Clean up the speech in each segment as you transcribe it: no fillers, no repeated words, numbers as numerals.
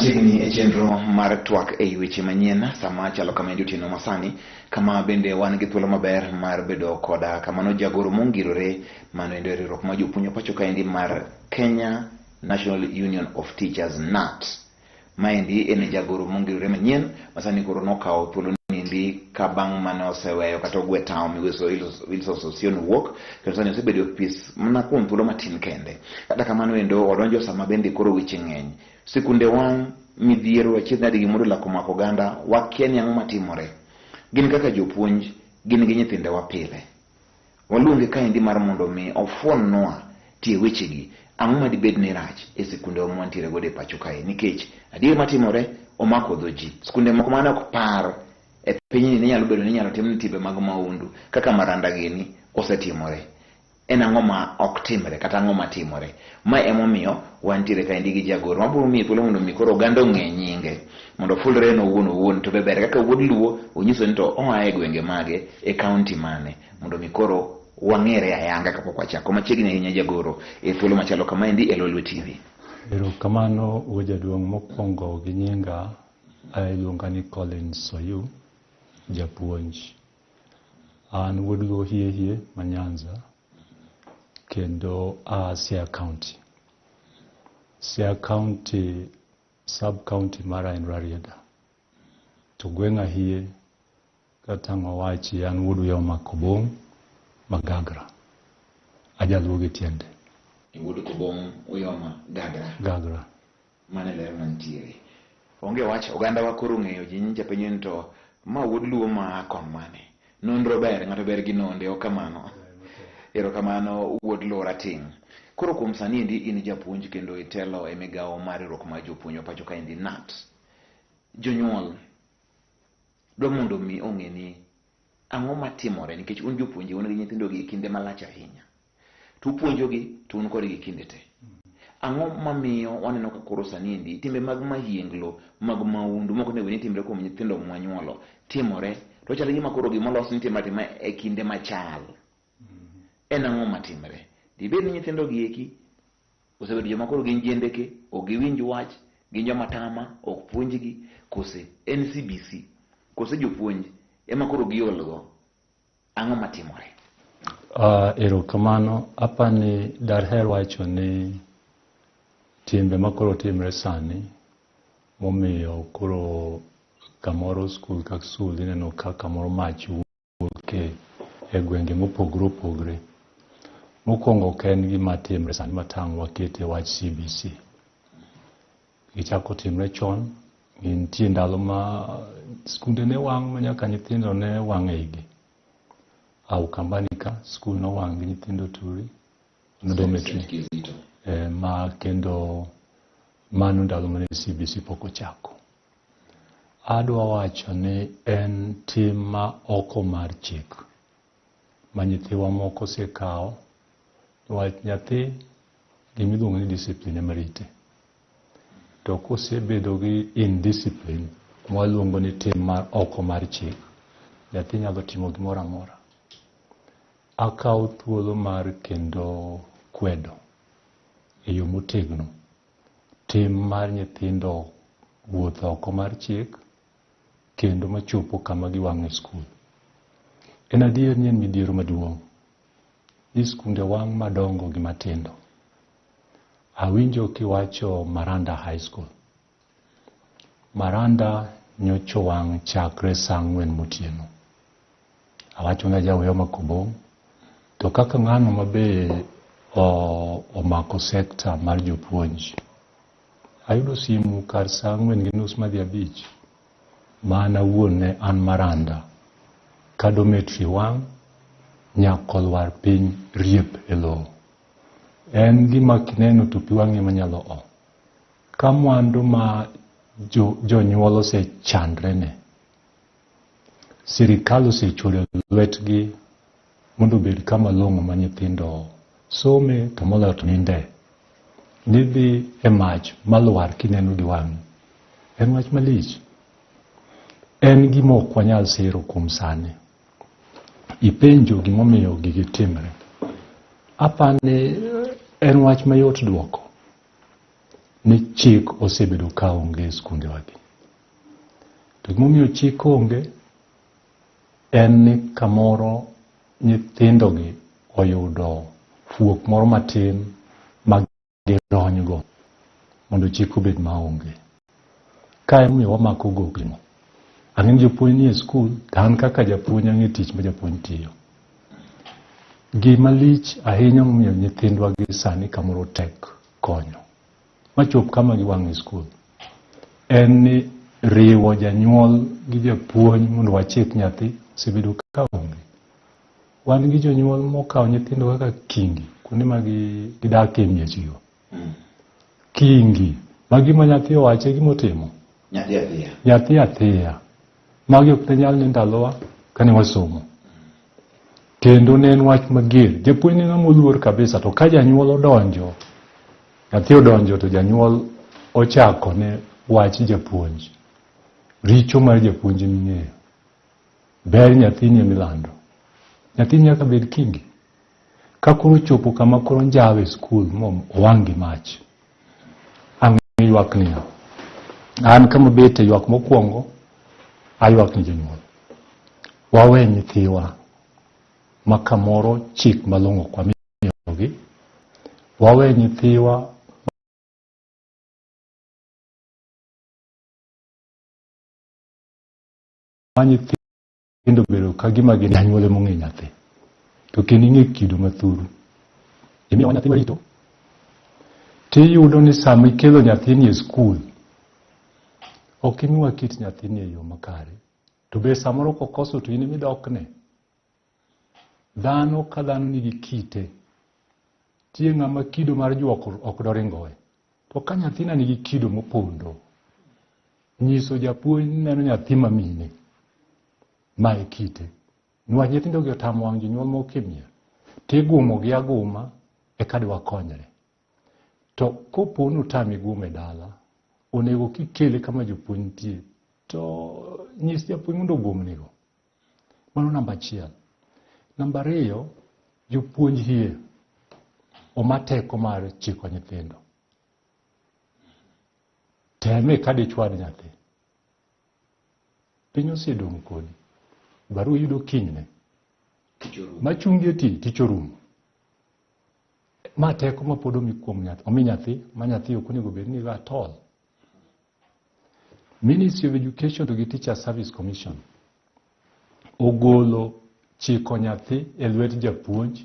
Machiegni e chenro mar twak ei weche manyien sama chalo kama otieno masani kama bende wan gi thuolo maber mar bedo koda kamano jagoro mongirore mano endo riwruok ma jopuonj pacho kaendi mar Kenya National Union of Teachers KNUT. Maendi en jagoro mongirore manyien masani koro nokawo thuolo niendi ka bang' mane oseweyo kata ogwe tao miweso Wilson Sossion wuok kendo sani osebedo e ofis mana kuom thuolo matin kende. Kata kamano endo odonjo sama bende koro weche ng'eny. Sikunde wang' midhiero achiedh nadi gimoro lako mako oganda wakia ni ang'o matimore. Gin kaka jopuonj gin gi nyithindewa pile. Waluonge kaendi mar mondo mi ofuonnwa tie wechegi ang'o madibed ni rach e sikunde wa mwantiere godo e pacho kae nikech adier matimore omako dho ji. Sikunde moko mane ok par e piny ni nyalo bedo ni nyalo tim ni timbe mag maundu kaka maranda gini osetimore. En ang'o ma ok timre kata ang'o matimore. Ma emomiyo wantiere kaendi gi jagoro mabiro miyo thuolo mondo mi koro oganda ong'e nyinge mondo fulre no owuon to be ber kaka wuod luo onyiso ni to oa e gwenge mage e kaunti mane mondo mi koro wang'ere ayanga kapok wachako. Machiegni ahinya jagoro e thuolo machalo kamaendi e Lolwe TV. Erokamano wuod jaduong' mokwongo gi nyinga iluonga ni Collins Soyu japuonj. An wuod luo hie ma Nyanza kendo Siaya County. Siaya County sub county mara en Rarieda. To gweng'a hie katang'o wachi an wuod Yoma Kobong Magagra. Ajaluo gi tiende. Wuod Kobong Uyoma Gagra. Mane ler mantiere. Onge wach oganda wa koro ng'eyo ji nyicha penyo to ma wuod luo ma kon mane. Nonro ber ng'ato ber gi nonde o kamano. Erokamano wuod luo rating'. Koro kuom sani endi in japuonj kendo itelo e migawo mar riwruok mar jopuonj pacho kaendi KNUT. Jonyuol dwa mondo mi ong'e ni ang'o matimore nikech un jopuonj un gi nyithindo gi kinde malach ahinya. To upuonjogi to un kodgi kinde te. Ang'o mamiyo waneno ka koro sani endi timbe mag mahienglo mag maundu moko ne timre kuom nyithindo mwanyuolo timore to chalo gima koro gimolos ni timre e kinde machal. En ang'o matimre? Dibed ni nyithindo gi eki osebedo joma koro gin jendeke ok giwinj wach gin joma tama ok puonjgi kose NCBC kose jopuonj ema koro giolgo ang'o matimore? Erokamano apani daher wacho ni timbe makoro timre sani momiyo koro kamoro skul kaka skul ineno ka kamoro mach wuok e gwenge mopogore opogore. Mokwongo ok en gima timre sani matang' wakete wach CBC. Gichako timre chon, nitie ndalo ma skunde ne wang' ma nyaka nyithindo ne wang' eigi. Ukambani ka skul no wang' gi nyithindo turi no dormitory ma kendo mano ndalo mane CBC pok ochako. Adwa wacho ni en tim ma oko mar chik ma nyithiwa moko osekawo wach nyathi gimiluongo ni discipline marite. To kosebedo gi indiscipline mwaluongo ni tim mar oko mar chik nyathi nyalo timo gimoro amora. Akawo thuolo mar kendo kwedo e yo motegno tim mar nyithindo wuotho oko mar chik kendo machopo kama giwang'e skul. En adier ni en midhiero maduong' ni skunde wang' madongo gi matindo. Awinjo kiwacho Maranda High School. Maranda nyocha wang' chakre saa 4 motieno. Awacho na jawo Yoma Kobong to kaka ng'ano mabe omako sekta mar jopuonj. Ayudo simu kar saa 4:30 madhi 5 mana wuon ne an Maranda ka dormitory wang' nyako lwar piny riep e lowo. En gima kineno to pi wang'e manyalo o. Ka mwandu ma jonyuol osechandre ne. Sirikal osechoro lwetgi mondo obed kama long'o ma nyithindo some to moloyo to ninde. Nidhi e mach malwar kineno gi wang'i. En wach malich. En gima ok wanyal siro kuom sani. Ipenjo gimomiyo gigi timre. Apani en wach mayot duoko. ni chik osebedo ka onge skunde wagi. To gimomiyo chik onge en ni kamoro nyithindogi oyudo fuok moro matin ma gidonygo mondo chik obed maonge. Ka emomiyo wamako gokino. Ang'e jopuonj ni e skul, an kaka japuonj ang'e tich ma japuonj tiyo. Gima lich ahinya momiyo nyithindwa gi sani kamoro tek konyo machop kama giwang' e skul en ni riwo janyuol gi japuonj mondo wachik nyathi osebedo ka onge. Wan gi jonyuol mokawo nyithindo kaka kingi kuonde ma gidak e miechgigo. Kingi ma gima nyathi owache gimotimo nyathi athiya magi ok ne nyal ni ndalowa kane wasomo. Kendo ne en wach mager. Japuonj ne ng'ama oluor kabisa, to ka janyuol odonjo, nyathi odonjo to janyuol ochako ne wach japuonj. Richo mar japuonj ming'eyo. Ber nyathini emilando. Nyathi nyaka bed kingi. Ka koro chopo kama koro njawe e skul mom owang' gi mach. Ang'e ywak niya. An kama bete ywak mokwongo, aywak ni janyuol. Wawe nyithiwa ma kamoro chik malong'o kwa miyogi. Wawe nyithiwa ma nyithindo bedo ka gima gin janyuol mong'e nyathi. To kendo ing'e kido mathuru. Imiyo nyathi warito. Tiyudo ni sama ikelo nyathini e skul, ok imiwa kit nyathini e yo makare. To be samoro kokoso to in imidokne. Dhano ka dhano nigi kite. Tie ng'ama kido mar juok ok doringoe. To ka nyathina nigi kido mopondo, nyiso japuonj neno nyathi mamine. Ma e kite. Nwa nyithindo gi otamo wang' jonyuol mokimia. Tigumo gi aguma e kadwa konyre. To kopo nutami gume dala, onego kikele kama jopuonj nitie, to nyis japuonj mondo ogumnigo. Mano namba achiel. Namba ariyo, jopuonj hie omateko mar chiko nyithindo. Teme kadichwad nyathi. Piny osedong' kodi. Baru yudo kinyne. Machungi eti tichorumo. Ma teko ma pod omi kuom nyathi. Omi nyathi, ma nyathi ok onego bed ni ga tol. Ministry of Education to Teacher Service Commission ogolo chiko nyathi e lwet japuonj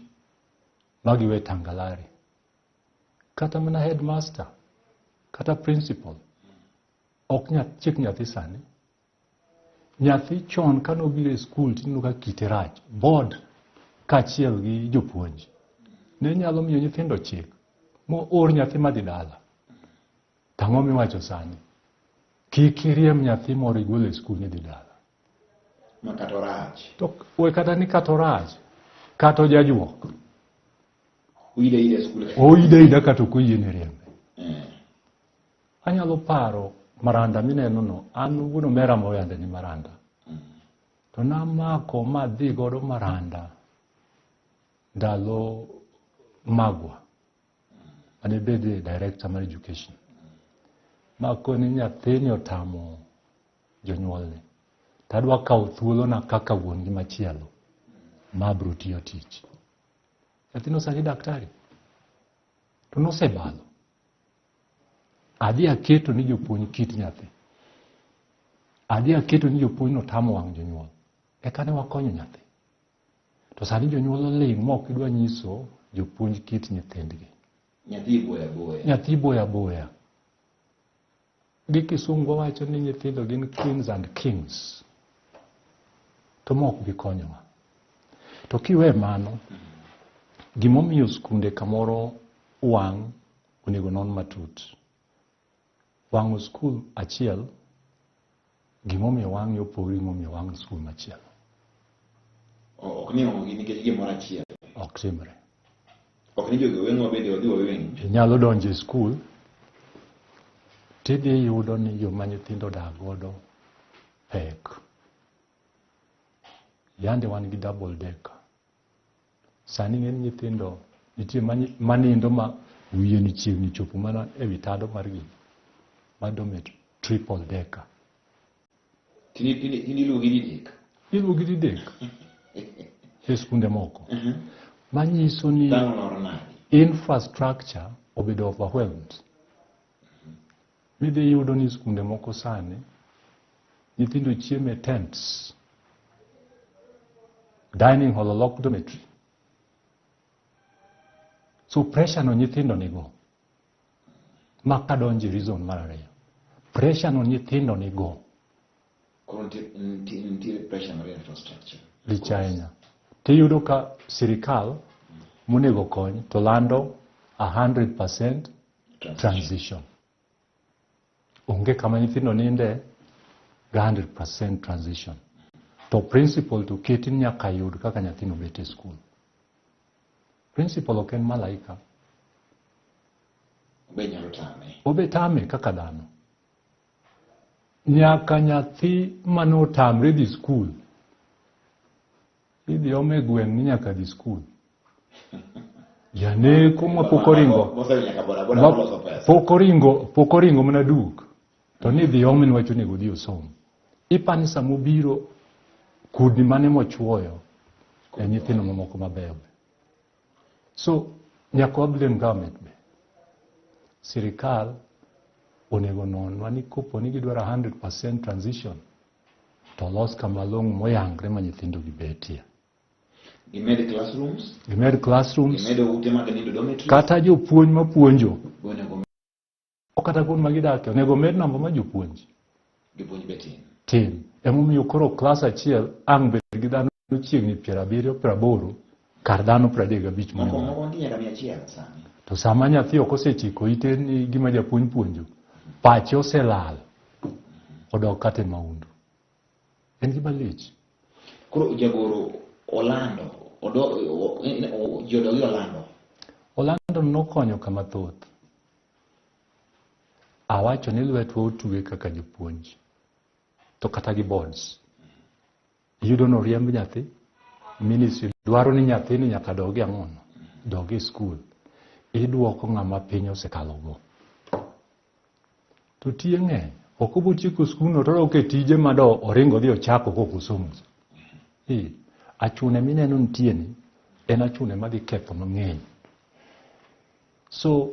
magiwe tangalare. Kata mana headmaster, kata principal, ok chik nyathi sani. Nyathi chon kanobiro e skul tineno ka kite rach. Board kachiel gi jopuonj ne nyalo miyo nyithindo chik mo or nyathi madhi dala. Tang'o miwacho sani? Kik iriem nyathi moro igolo e skul ni dhi dala. Ma kato rach. To we kata ni kato rach. Kato jajuok. Oide ida kato kuyi ni riembe. Anyalo paro maranda mineno no. An wuono mera moyande ni maranda. To namako madhi godo maranda ndalo magwa. Ane bede director mar education. Mako ni nyathini otamo jonyuolne. Tadwa kawo thuolo na kaka wuon gi machielo. Mabro tiyo tich. Nyathino sani daktari. To nosebalo. Adi aketo ni jopuonj kit nyathi. Adi aketo ni jopuonj notamo wang' jonyuol. Eka ne wakonyo nyathi. To sani jonyuol oling' mok idwa nyiso jopuonj kit nyithindgi. Nyathi boya boya. Nyathi boya boya. Gi kisungu wacho ni nyithindo gin queens and kings. To mok bi konyowa. To kiwe mano, gimomiyo skunde kamoro wang' onego non matut. Wang'o skul achiel, gimomiyo wang' yopogore gimomiyo wang' skul machielo. Ok ni ongi nikech gimoro achiel. Ok timre. Ok ni jogo weng'o bende odhi waweng'. Nyalo donjo e skul, tidhi yudo ni joma nyithindo dak godo pek. Yande wan gi double decker. Sani ng'eny nyithindo nitie manindo ma wiye ni chiegni chopo mana e wi tado mar gi. ma dormitory triple decker. Tini lugi didek. Ilugi didek. E skunde moko. Manyiso ni infrastructure obedo overwhelmed. Midhi yudo ni skunde moko sani nyithindo chiemo e tents. Dining hall olok dormitory. So pressure no nyithindo nigo. Maka donji reason mar ariyo. Pressure no nyithindo nigo. Nitiere pressure mar infrastructure. Lichainya. Tiyudo ka sirikal monego kony to lando 100% transition. Onge kama nyithindo ninde 100% transition. To principal to keti nyaka yud kaka nyathino bet e school. Principal ok en malaika. Obe tame kaka dhano. Nyaka nyathi mano tamre di school. Idhi ome gweng' ni nyaka di school. Janeko ma pokoringo. Pokoringo mana duk. To ni dhi ome nwacho nego dhi osom. Ipani samobiro kudni mane mochuoyo e nyithindo mamoko mabeyo. So nyaka blame government be. Sirikal onego nonwa ni kopo ni gidwaro 100% transition to los kama long moyangre ma nyithindo gibetie. Gimed classrooms. Gimed ute mag nindo dormitories. Kata jopuonj mapuonjo. Kata kuon magidake onego med namba ma jopuonj. Jopuonj betin. Tin. Emomiyo koro klas achiel ang' bet gi dhano chiegni 70-80 kar dhano 35 moko nyaka 100 sani. To sama nyathi ok osechiko ite ni gima japuonj puonjo, pache oselal, odok kate maundu. En gima lich. Koro jagoro Orlando, jodogi Orlando nokonyo kama thoth. Awacho ni lwetwa otuge kaka jopuonj. To kata gi boards. Yudo no riemb nyathi. Ministry dwaro ni nyathi ni nyaka dogi ang'ono. Dogi school. Iduoko ng'ama piny osekalogo. To tie ng'eny. Okobo chiko school no toro ke tije mado oringo dhi ochako kokusomo. Achune mineno ntieni. En achune madhi ketho mang'eny. So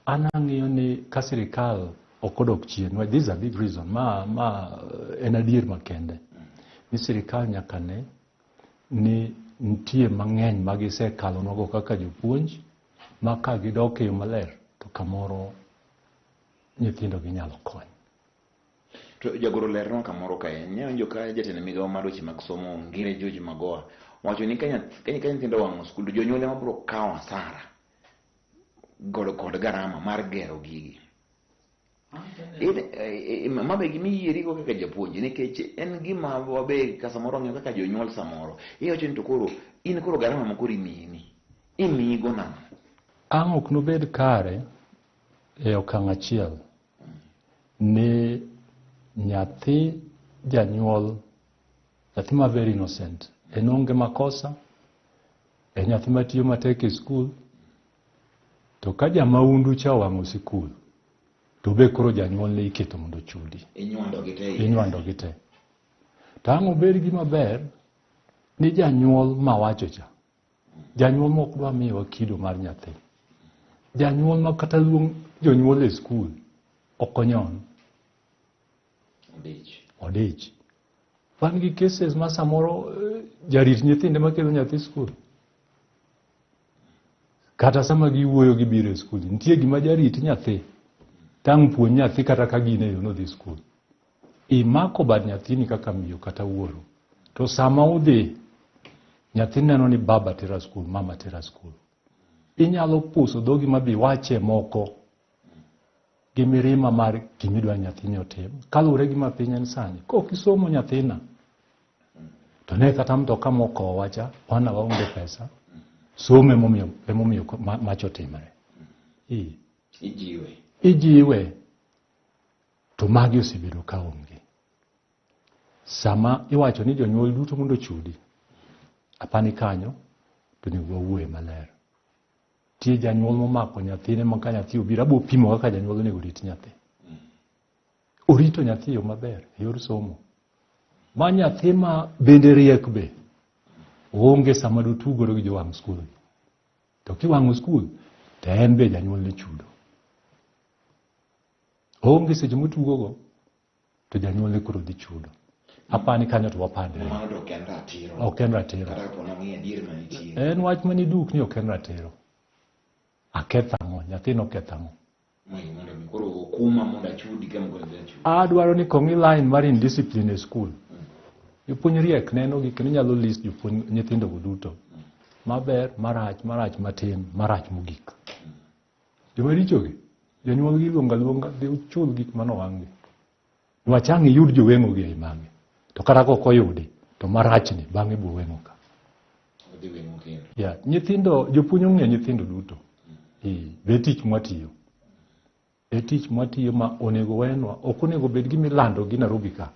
anang'iyo ni ka sirikal okodok chien. This is a big reason. En adier makende. Ni sirikal nyaka ne ni ntie mang'eny magisekalo nogo kaka jopuonj maka gidok e yo maler to kamoro nyithindo ginyalo kony. To jagoro ler no kamoro kae nyaonjo ka jatene migawo mar weche mag somo Ngire George Magoha wacho ni ka nyithindo wang'o skul jonyuol ema biro kawo asara kod garama mar gero gigi. Mabe gimiyieri go kaka japuonj nikech en gima wabe ka samoro ng'eyo kaka jonyuol samoro iwacho ni to koro in koro garama moko imiyi go nang'o. Ang' ok nobed kare e okang' achiel ni nyathi janyuol, nyathi ma very innocent, en onge makosa, en nyathi matiyo matek e skul, to ka jamaundu cha wang'o sikul, to be koro janyuol ne iketo mondo chudi. Inyuando gite. To ang' obed gima ber ni janyuol mawacho cha. Janyuol mok dwa miyo kido mar nyathi. Janyuol ma kata luong jonyuol e skul okonyon. Odich. Wan gi cases ma samoro jarit nyithinde makelo nyathi skul. Kata sama giwuoyo gibiro e skul, nitie gima jarit nyathi. Tang' puonj nyathi kata ka gine yo no dhi skul. Imako bad nyathini kaka miyo kata wuoro. To sama udhi, nyathi neno ni baba tera skul, mama tera skul. Inyalo puso dhogi mabi wache moko gi mirima mar gimidwa nyathini otim. Kalure gima piny en sani. Kok isomo nyathina. To ne kata mtoka moko wacha, wana waonge pesa. Some emomiyo macho timre. Ijiwe. To magi osebedo ka onge. Sama iwacho ni jonyuol duto mondo chudi. Apani kanyo to ni wawuoye maler. Tie janyuol momako nyathine ma ka nyathi obiro abo pimo kaka janyuol onego rit nyathi. orito nyathi yo maber yor somo ma nyathi ma bende riek be onge sama do tugoro gi jowang' skul to kiwang'o skul to en be janyuol ne chudo onge seche motugogo to janyuol ne koro dhi chudo apani kanyo to wapandre ok en ratiro en wach mani duk ni ok en ratiro aketho ang'o nyathino oketho ang'o adwaro ni kong'i line mar indiscipline e skul jopuonj riek neno gi kendo nyalo list jopuonj nyithindo go duto maber marach matin marach mogik joma richo gi jonyuol gi luonga dhi uchul gik manowang'gi niwach ang' iyud joweng'o gi ei magi to kata kok oyudi to marachni bang'e bo weng'o ka nyithindo jopuonj ong'e nyithindo duto be tich mwatiyo ma onego wenwa ok onego bed gi milando gi Nairobi ka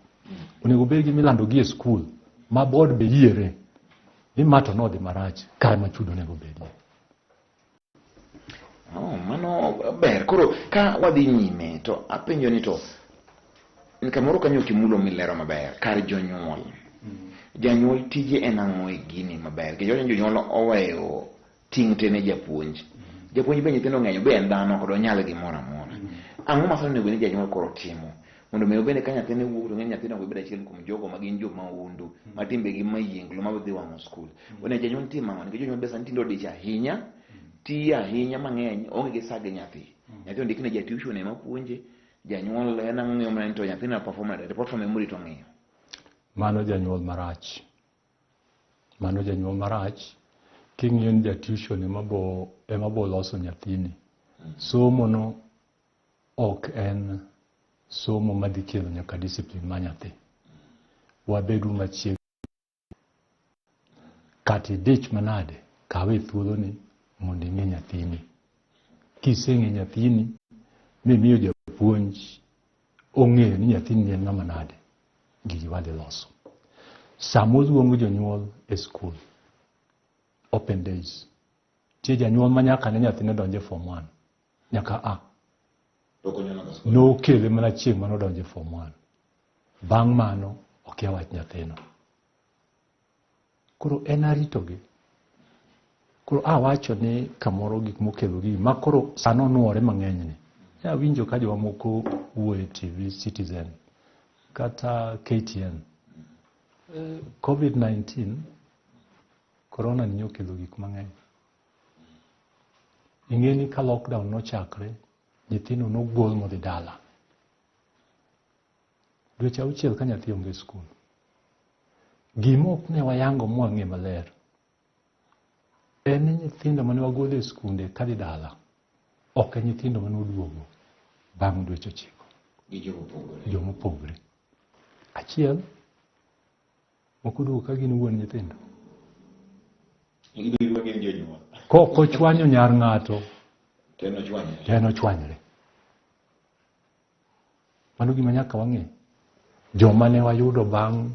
onego bed gi milando gi e skul ma board be yiere ni mato nodhi marach kare machudo onego bedie. Mano ber. Koro ka wadhi nyime to apenjo ni to kamoro kanyo kimulo milero maber kar jonyuol janyuol tije en ang'o e gini maber ke jonyuol oweyo ting' te ne japuonj be nyithindo ng'eyo be en dhano kod onyal gimoro amora ang'o ma sani ne janyuol koro timo mondo me obene ka nyathine wuok to ng'e nyathino go bedo achiel kuom jogo ma gin jomahundu ma timbegi mayienglo ma dhi wang'o skul one janyuol timo ang'o nikech jonyuol be sani tindo dich ahinya mang'eny onge gi sage nyathi ondik ne jatuition ema puonje janyuol en ang'o ma to nyathina perform report from memory to ng'iyo mano janyuol marach king'iyo ni jatuition ema bo loso nyathini somo no ok en somo madhi kelo nyaka discipline ma nyathi wabedu machiegni kati dich manade kawe thuolo ni mondo ing'e nyathini kiseng'e nyathini mimiyo japuonj ong'eyo ni nyathini en ng'ama nade gigi wadhi loso sama oluongo jonyuol e skul open days tie janyuol ma nyaka ne nyathine donje form 1 nyaka nokele mana chieng' manodonje form 1 bang' mano okia wach nyathino koro en aritogi koro awacho ni kamoro gik mokelogi ma koro sano nuore mang'enyni awinjo ka jowa moko wuoye TV Citizen kata KTN COVID-19 corona ni okelo gik mang'eny ing'eni ka lockdown nochakre nyithindo nogol modhi dala dweche 6 ka nyathi onge skul gima ok ne wayango mwang'e maler en nyithindo mane wagolo e skunde kadhi dala ok en nyithindo mane oduogo bang' dweche 9 jomopogre achiel moko duogo ka gin wuon nyithindo kok ochwanyo nyar ng'ato ten ochwanyre mano gima nyaka wang'e joma ne wayudo bang'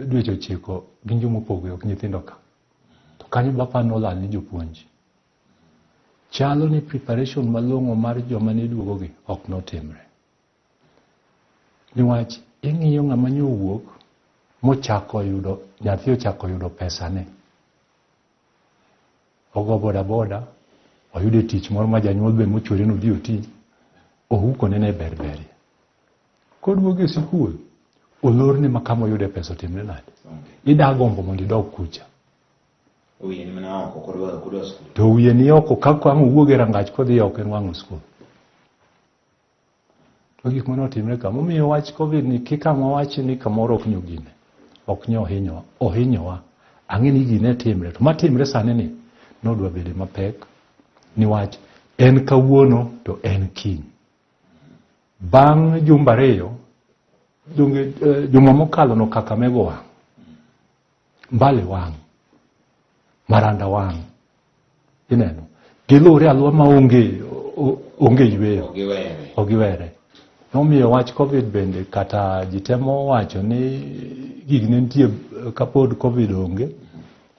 dweche 9 gin jomopogre ok nyithindo ka to kanyo bapa nolal ni jopuonj chalo ni preparation malong'o mar joma ne duogogi ok notimre niwach ing'iyo ng'ama nyowuok nyathi ochako yudo pesane ogo boda oyudo tich moro ma janyuol be mochwere no dhi oti ohukone ne berberi koduogo e sikul olorne makama oyude pesa otimre nade idagombo mondo idog kucha to wiye ni oko kako ang' owuog e rangach kodhi oko en wang'o skul to gik mane otimre ka momiyo wach covid ni kikama wach ni kamoro ok nyo gine ok nyo ohinyowa ang'e ni gine timre to matimre sani ni nodwa bede mapek niwach en kawuono to en kiny bang' jumbe 2 juma mokalo no Kakamego wang' Mbale wang' Maranda wang' ineno gilure alwa ma onge yweyo ogiwere nomiyo wach covid bende kata jitemo wacho ni gigine nitie kapod covid onge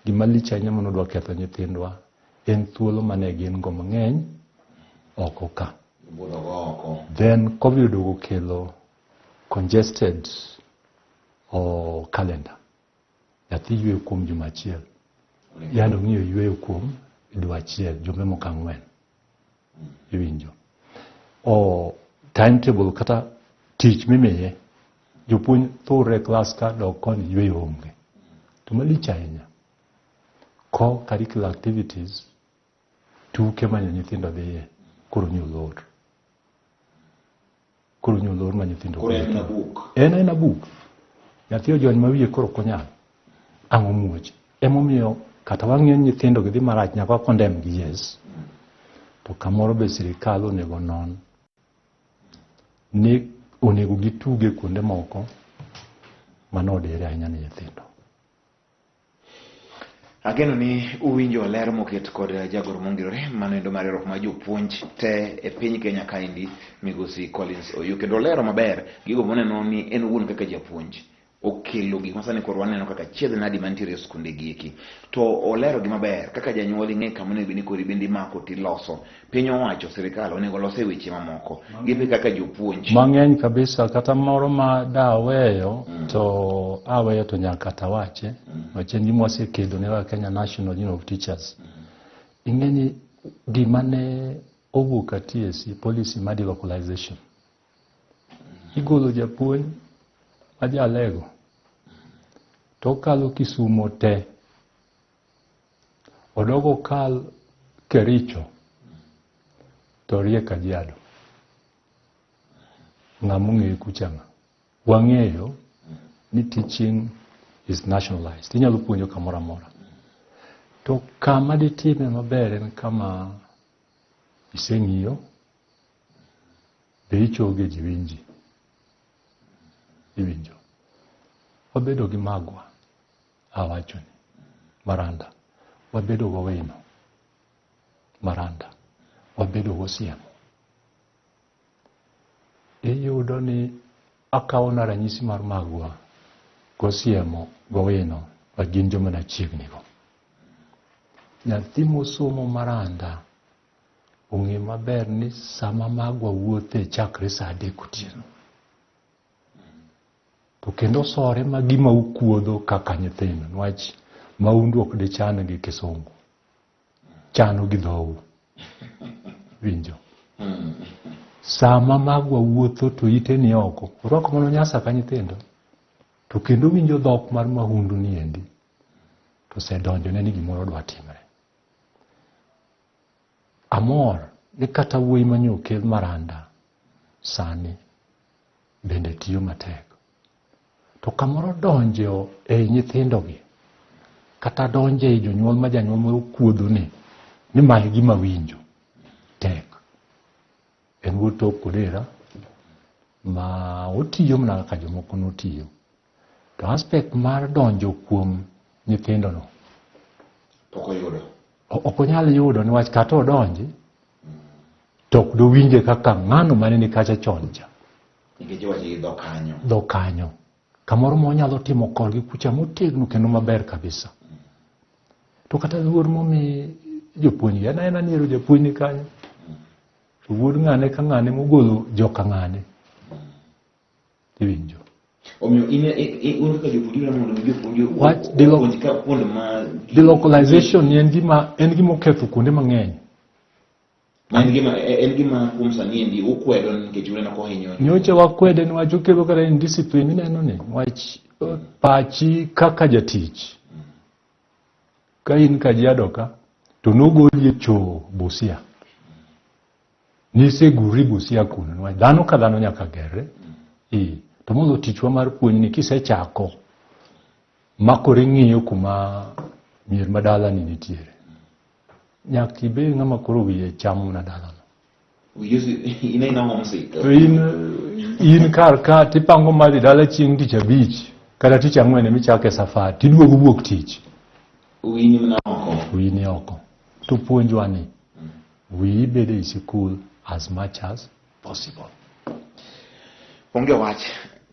gima lich ahinya manodwa ketho nyithindwa en thuolo mane gin go mang'eny oko ka Then COVID will kelo congested or calendar. Yathi yue kum jumachiel. Yando ngiyo yue kum duachiel jumemo kangwen. Iwinjo. O timetable kata teach mimeye. Jopuny thore class ka dok koni yue onge. Tumalicha inya. Ko curricular activities tuke manya nyithindo dhiye koro nyolor. Koro nyolor ma nyithindo. Koro en na book. En book. Nyathi ojony ma wiye koro konyal. Ang'o muoch. Emomiyo kata wang'eny nyithindo gidhi marach nyaka condemn gi yes. To kamoro be sirikal onego non ni onego gituge kuonde moko manodere ahinya ne nyithindo. Ageno ni uwinjo ler moket kod jagoro mongirore manendo mariwruok mar jopuonj te e piny Kenya kaendi migosi Collins Oyu kendo lero maber gigo moneno ni en wuon kaka japuonj okelo gik masani koro waneno kaka chiedh nadi mantiere e skunde gieki to olero gi maber kaka janyuol ing'e kama onego ni kori bende imako tiloso piny owacho sirikal onego lose weche mamoko gibi kaka jopuonj mang'eny kabisa kata moro ma daweyo to aweyo to nyaka tawache wachen gima wasekedo ne Kenya National Union of Teachers ing'e ni gima ne owuok ka TSC policy ma delocalization igolo japuonj ajalego to kalo Kisumo te odogo kal Kericho to rie Kajiado ng'amung'e kuchanga wang'eyo ni teaching is nationalized inyalo puonjo kamoro amora to kama ditime maber en kama iseng'iyo be ichoge jiwinji iwinjo wabedo gi magwa awachoni Maranda wabedo go Wino Maranda wabedo go Siemo iyudo ni akawo na ranyisi mar magwa go Siemo go Wino gin joma na chiegni go nyathi mosomo Maranda ong'e maber ni sama magwa wuothe chakre saa 3 otieno to kendo sore ma gima ukuodho kaka nyithindo nwach maundu ok de chano gi kisungu chano gi dhou winjo sama magwa wuotho to ite ni oko rwako mono nyasa ka nyithindo to kendo winjo dhok mar mahundu ni endi to se donjo ne ni gimoro dwa timre amor ni kata wuoyi manyokel Maranda sani bende tiyo matek to kamoro donjo e nyithindo gi kata donjo e jonyuol ma janyuol mo kuodho ni mae gima winjo tek en wuto kodera ma otiyo mna ka jomoko notiyo to aspect mar donjo kuom nyithindo no ok onyal yudo niwach kata odonji to ok do winje kaka ng'ano mane ni kacha choncha do kanyo kamoro mo nyalo timo korgi kucha motegno kendo maber kabisa to kata luor momi jopuonj en niero japuonj ni kanyo to wuod ng'ane ka ng'ane mogolo joka ng'ane iwinjo omiyo un ka jopuonj na mondo jopuonj delocalization en gima oketho kuonde mang'eny en gima kuom sani endi ukwedo nikech uneno ko hinyo nyocha wakwede niwach okelo kata indiscipline ineno ni wach pachi kaka jatich ka in Kajiado ka to nogoli e choo Busia niseguri Busia kuno niwach dhano ka dhano nyaka gerre to mondo tichwa mar puonj ni kisechako makore ng'iyo kuma mier madala ni nitiere nyaka ibe ng'ama koro wiye chamo na dalano to in kar ka tipango mali dala chieng' tich abich kata tich ang'wen michake safari tiduogo wuok tich wini oko to puonjwa ni we bede e school as much as possible onge wach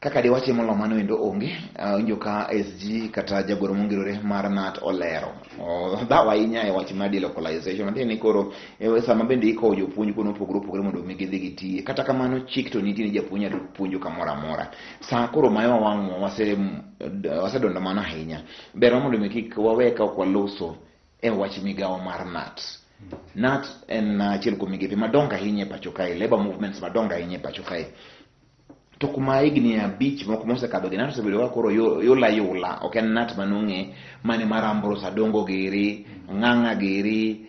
kaka de wache molo mano endo onge winjo ka SG kata jagoro mongirore mar KNUT olero dawa inya e wach mar delocalization ande ni koro sama bende iko jopuonj kono opogore mondo mi gidhi gitie kata kamano chik to nitie ni japuonj ado puonjo kamoro amora sa koro mayo wang'o wasedonda mana ahinya ber mondo mi kik wawe ka ok waloso e wach migawo mar KNUT. KNUT en achiel kuom migepe madongo ahinya e pacho kae, labor movements madongo ahinya e pacho kae. To kuma higni 5 moko mosekadho gi KNUT osebedo ka koro yula ok en KNUT manong'e mane marambro sadongo giri ng'ang'a giri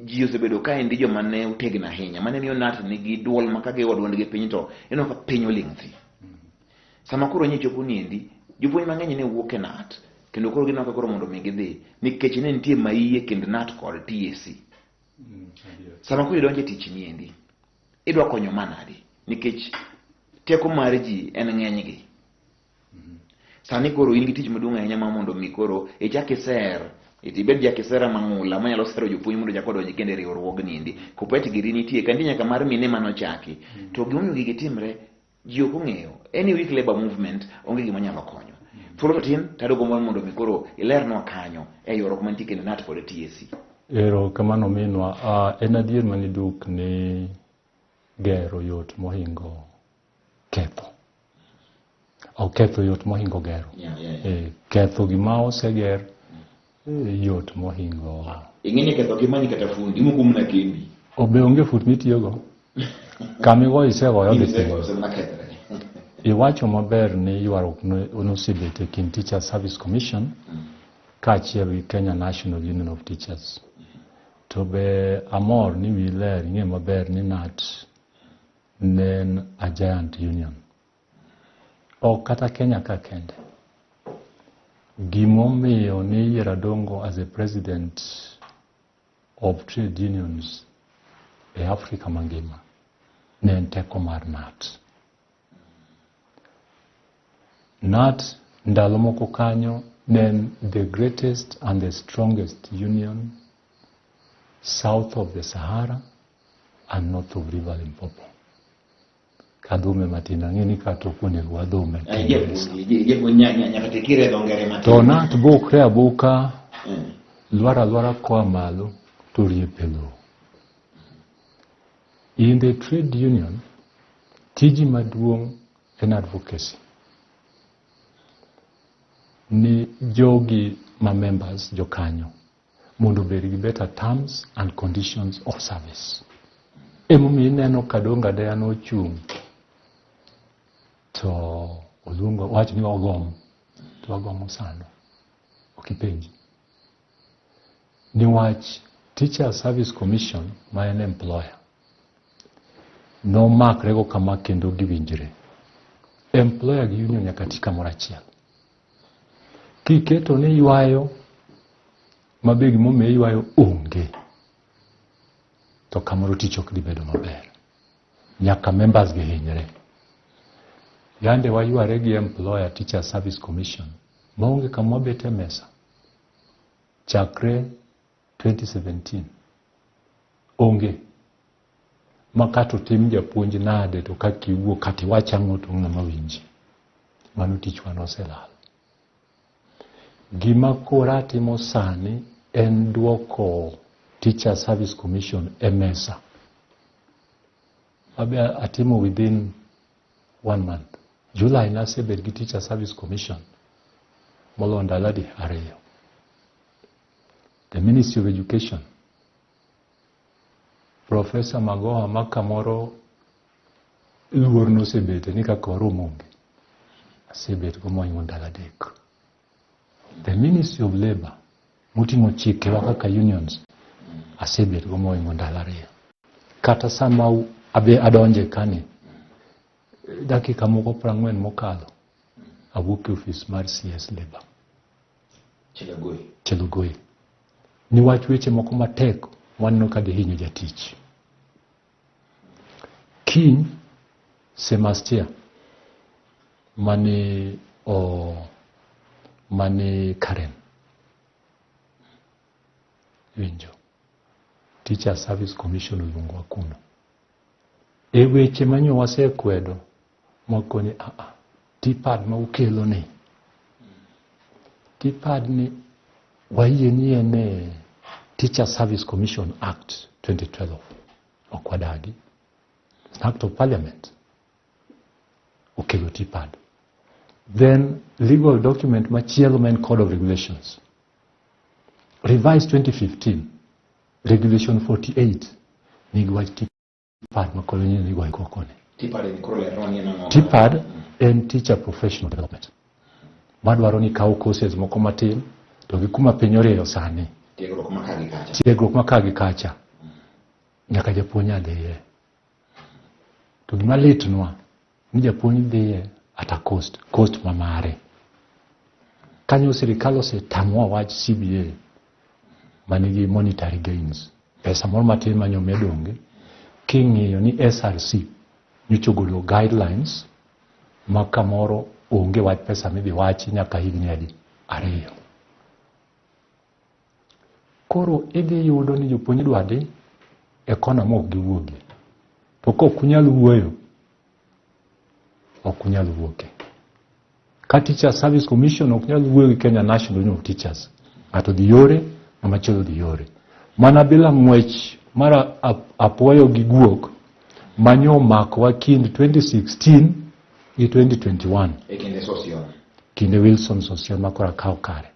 ji osebedo ka endi joma ne otegno ahinya mane miyo KNUT nigi duol ma ka giwa duondgi piny to ineno ka piny oling' thi. Sama koro nyichopo niendi jopuonj mang'eny ne wuok e KNUT kendo koro gineno ka koro mondo mi gidhi nikech ne nitie maiye kind KNUT kod TSC. Sama koro idonjo e tich niendi idwa konyo manade nikech teko mar ji en ng'enygi. Sani koro in gi tich maduong' ahinya ma mondo mi koro ichak iser itibed jakisera mang'ula manyalo sero jopuonj mondo chako donjo kendo e riwruog niendi kopet giri nitie kandi nyaka mar mine manochaki to gimomiyo gigi timre ji ok ong'eyo. Any weak labor movement onge gima nyalo konyo. Thuolo tin tadogo mondo mi koro ilernwa kanyo e ywaruok mantie kendo KNUT kod TSC. Ero kamano minwa en adier mani duk ni gero yot mohingo ketho. Ketho yot mohingo gero. Ketho gima oseger yot mohingo. Ing'eni ketho gimani kata fundi mukum na kendi. Obe onge fut mitiyogo. Kamigo isegoyo dhi. Iwacho maber ni ywaruok nosebet e kind Teacher Service Commission kaachiel gi Kenya National Union of Teachers. To be amor ni wiler ing'e maber ni KNUT nen a giant union. Ok kata Kenya ka kende. Gimomiyo ni Yaradongo as a president of trade unions e Africa mangima ne en teko mar KNUT. KNUT ndalo moko kanyo ne the greatest and the strongest union south of the Sahara and north of River Limpopo. Kadhume matina ng'eni katokune wadhume. To KNUT bokre abuka lwara kwa malo turiepelo. In the trade union, tiji maduong' en advocacy. Ni jogi ma members jokanyo mondo bed gi better terms and conditions of service. Emomiyo ineno kadonga dea nochung' to oluongo wach ni ogom to ogomo sano okipenji. Niwach Teacher Service Commission ma en employer nomakrego kama kendo giwinjre. Employer gi union nyaka tii kamoro achiel. Kiketo ni ywayo mabegi momiyo ywayo onge to kamoro tich ok dhi bedo maber. Nyaka members gi hinyre. Yande wayware gi employer Teacher Service Commission maonge kama bete mesa chakre 2017 onge makato tim japuonj nade to kakiwuok kati wachang'o to ng'ama winji. Mano tich wanoselal. Gima kora timo sani en duoko Teacher Service Commission e mesa. Abe atimo within 1 month. July nasebed gi Teacher Service Commission molo ndaladi ariyo. The Ministry of Education, Professor Magoha makamoro luor nosebete ni kaka oromonge. Asebet go moingo ndaladek. The Ministry of Labor, mutingo chike wa kaka unions, asebet go moingo ndalariyo. Kata sama abe adonje kani dakika moko 40 mokalo awuok e office mar CS Labor Chelugoi. Niwach weche moko matek waneno ka gihinyo jatich. Kiny Semastia mane Karen winjo Teacher Service Commission oluongwa kuno e weche manyo wasekwedo moko ni tipad ma ukelo ni. Tipad ni wayie ni ene Teacher Service Commission Act 2012. Okwadagi. It's an act of parliament. Ukelo tipad. Then legal document machielo men Code of Regulations. Revised 2015. Regulation 48. Nigwa tipad makolonyi nigwa ikokone. Tipad and teacher professional development. Madwaro ni kawo courses moko matin to gikuma penyoreo sani. Tiegruok makagi kacha. Nyaka japuonj adhiye. To gima litnwa ni japuonj dhiye ata cost mamare. Kanyo sirikal osetamwa wach CBA manigi monetary gains. Pesa moro matin manyome donge. King'iyo ni SRC nyocha ogolo guidelines ma kamoro onge wach pesa midhi wachi nyaka higni adi 2. Koro idhi yudo ni jopuonj dwadi e kona mok giwuogi. To kok unyal wuoyo, ok unyal wuoke. Ka Teacher Service Commission ok nyal wuoyo gi Kenya National Union of Teachers. Ng'ato dhi yore, ng'amachielo dhi yore. Mana bila ng'wech mara apuoyo gi guok manyo makowa kind 2016 gi 2021. Kinde social. Kinde Wilson social makora kaw kare.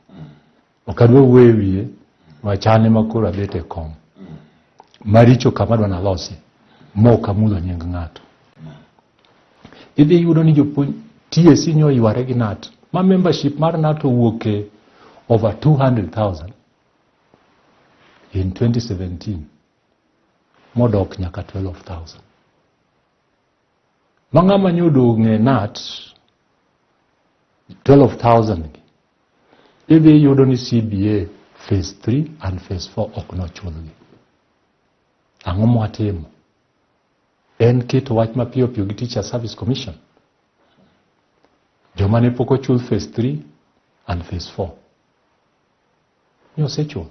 Okadwa wuoyo wiye wachane makora bete kom. Maricho kamadwa na losi. Moka mulo nying ng'ato. Idhi yudo ni jopuonj TSC nyo yware gi KNUT. Ma membership mar KNUT owuoke over 200,000 in 2017. Modok nyaka 12,000. Mangama nyodo nge KNUT 12,000. Idhi yudo ni CBA phase 3 and phase 4 ok nochulgi. Ang'o mwatimo? En keto wach mapiyo piyo gi Teacher Service Commission. Joma ne pok ochul phase 3 and phase 4. Nyo sechul.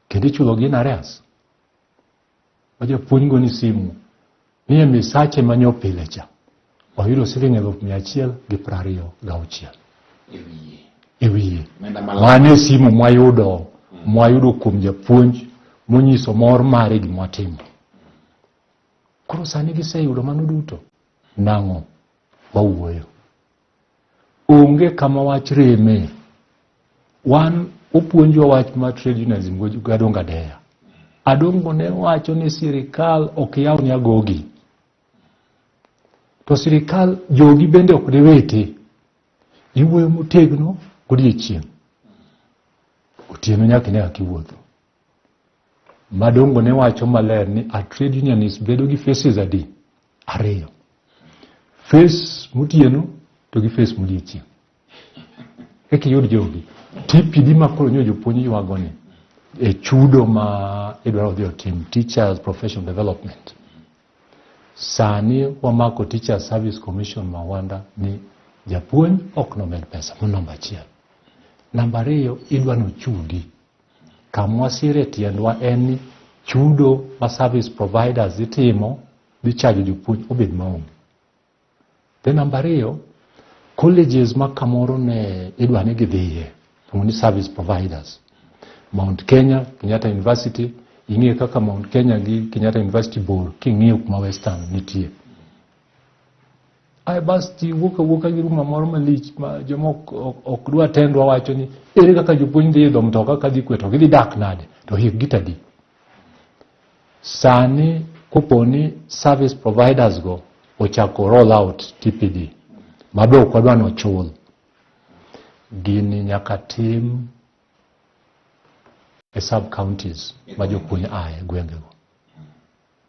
Kendo ichulo gi areas. Wajapuonj go ni simu. Niye misache manyo pile cha. Oyudo Sh126,000. Ewiye. Mane simu mwayudo kuom japuonj monyiso mor mare gi mwatimo. Koro sani giseyudo mano duto. Nang'o wawuoyo. Onge kama wach reme. Wan opuonjwa wach ma trade unionism gadonga deya. Adongo ne wacho ni sirikal ok yaw ni agogi. To sirikal jogi bende ok dewete. Iwuoyo motegno godiechieng'. Otieno nyaka ne akiwuotho. Madongo ne wacho maler ni a trade unionist bedo gi faces adi 2. Face mutieno to gi face modiechieng'. Eki yud jogi. TPD makoro nyo jopuonj ywagoni. E chudo ma idwaro dhi otim Teachers Professional Development. Sani wamako Teacher Service Commission mawanda ni japuonj ok nomed pesa. Namba 1. Namba 2 idwano chudi. Kamwa sire tiendwa en chudo ma service providers itimo di charge jopuonj obed maonge. Then namba 2 colleges ma kamoro ne idwane gidhiye ni service providers. Mount Kenya, Kenyatta University, ing'e kaka Mount Kenya gi Kenyatta University bor king'iyo kuma Western nitie. Ai basti wuka gi ruma moro malich ma jomok ok dwa tendwa wacho ni ere kaka jopuonj dhi idho mtoka ka dhi kweto gidhi dak nade to hik gitadi. Sani koponi service providers go ochako roll out TPD mabe ok wadwa no chul. Gini nyaka tim e sub counties ma jopuonj ae gwengego.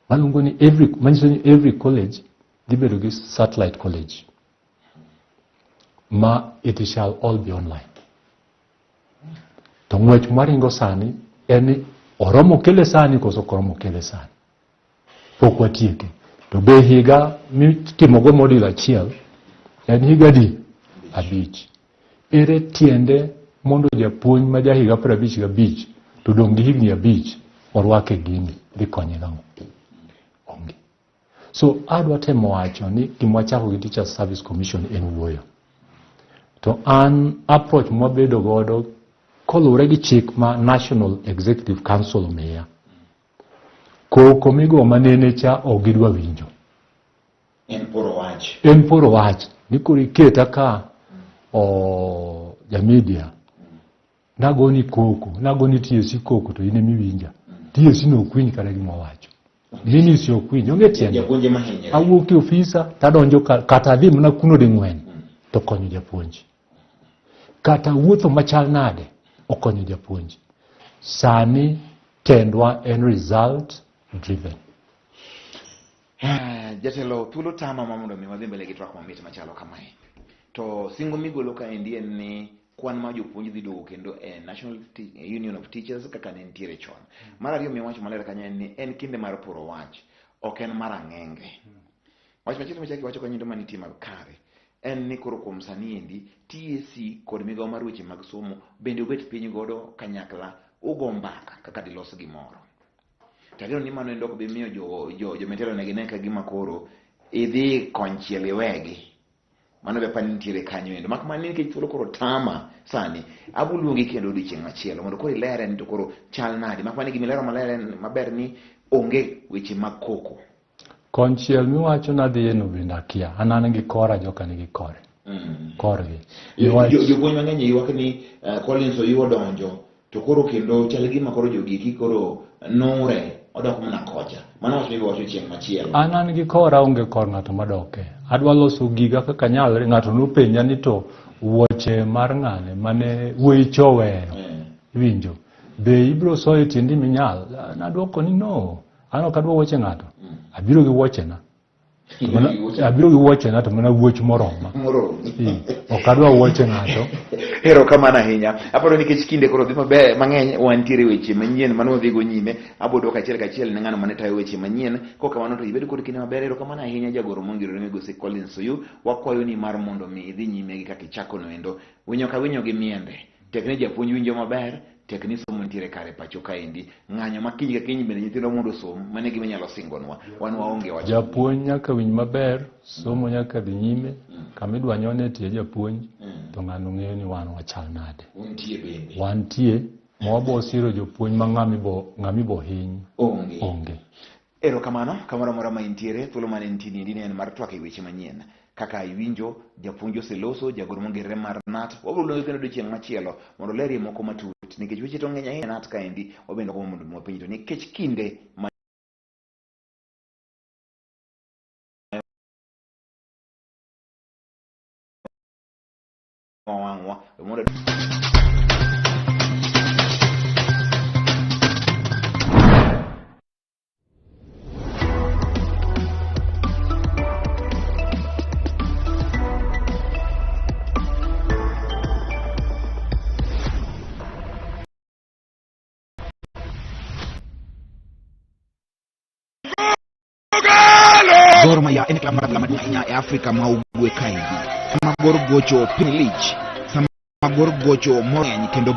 Malungo ni every college dhibedo gi satellite college ma it shall all be online. To ng'wech maringo sani en oromo kele sani koso koromo kele sani. Pok watieke. To be higa mitimogo module achiel en higa di 5. Ere tiende mondo japuonj ma jahiga 55 to dong' gi higni 5 orwake gini dhi konye nang'o? Onge. So adwa temo wacho ni kimwachako gi Teachers Service Commission en wuoyo. To an approach mwabedo godo kolure gi chik ma National Executive Council omiya. Koko migo manene cha ogidwa winjo. En poro wach. Nikuri keta ka media. Nagoni koko. Nagoni TSC koko to ine miwinja. TSC no kwinyi kare gi mwawacho. Nini si okwinyi. Onge tiende. Awuoki ofisa. Tadonjo kata adhi mna kuno de ngwen. To konyo japuonji. Kata wuotho machal nade. Okonyo japuonji. Sani tendwa en result driven. Jatelo Tulo tama mamondo miwadhi mbele gi twak mamit machalo kamae. To singo migolo ka endi en ni kwan ma jopuonj dhi duogo kendo National Union of Teachers kaka ne nitiere chon. Mar ariyo miwacho maler kanyo en ni en kinde mar poro wach, ok en mar ang'enge. Wach machielo machaki wacho kanyo manitie mag kare en ni koro kuom sani endi TSC kod migawo mar weche mag somo bende obet piny godo kanyakla ugo mbaka kaka dilos gimoro. Tagino ni mano endoko be miyo jo metelo ne gine ka gima koro idhi konchiel iwegi. Mano be pani nitiere kanyo endo. Mak mani nikech thuolo koro tama sani abuluongi kendo odiochieng' machielo mondo koro ilere ni to koro chal nadi. Mak mani gimilero maber ni onge weche mag koko. Konchiel miwacho nadhi eno bende akia. An gi kora joka nigi kore. Korgi. Jopuonj mang'eny ywak ni Collins oyuo donjo to koro kendo chal gima koro jogiki koro nure odok mana kocha. Mano wacho ni wacho chieng' machielo. An gi kora onge kor ng'ato madoke. Adwa loso giga kaka nyalre ng'ato nopenja ni to wuoche mar ng'ane mane wuoyi chowero. Winjo. Be ibro soyo tiendi minyal? Nadwoko ni no. An ok adwa wuoche ng'ato. Abiro gi wuoche na. Abiro gi wuoche na to mana wuoch moroma. Ok adwa wuoche ng'ato. Ero kamana ahinya. Aparo nikech kinde koro dhi maber mang'eny wantiere weche manyien mano wadhi go nyime. Abodo kachiel ne ng'ano mane tayo weche manyien. Koka mano to ibed kod kinde maber. Ero kamana ahinya jagoro mongirore migosi Collins Oyu. Wakwayo ni mar mondo mi idhi nyime gi kaka ichako no endo. Winyo ka winyo gi miende. Tekne japuonj winjo maber. Tekni somo nitiere kare pacho kaendi. Ng'anyo ma kiny ka kiny bende nyithindo mondo som. Mane gima nyalo singonwa. Wan waonge wacho. Japuonj nyaka winj maber. Somo nyaka dhi nyime. Kamidwa nyone tie japuonj. To ng'ano ng'eyo ni wan wachal nade. Wantie bende. Wantie. Mwabo siro jopuonj ma ng'ami bo hiny. Onge. Ero kamano. Kamoro mora ma intiere. Thuolo mane intini ni en mar twak e weche manyien. Kaka iwinjo japuonj oseloso jagoro mongirore mar KNUT wabro kendo odiochieng' machielo mondo lerie moko matut nikech weche to ng'eny ahinya KNUT kaendi wabendo ko mondo mwapenj to nikech kinde wangwa mondo Gor Mahia en klab mar maduong' ahinya e Afrika ma ugwe kaendi. Sama Gor gocho Piny Lich, sama Gor gocho mang'eny kendo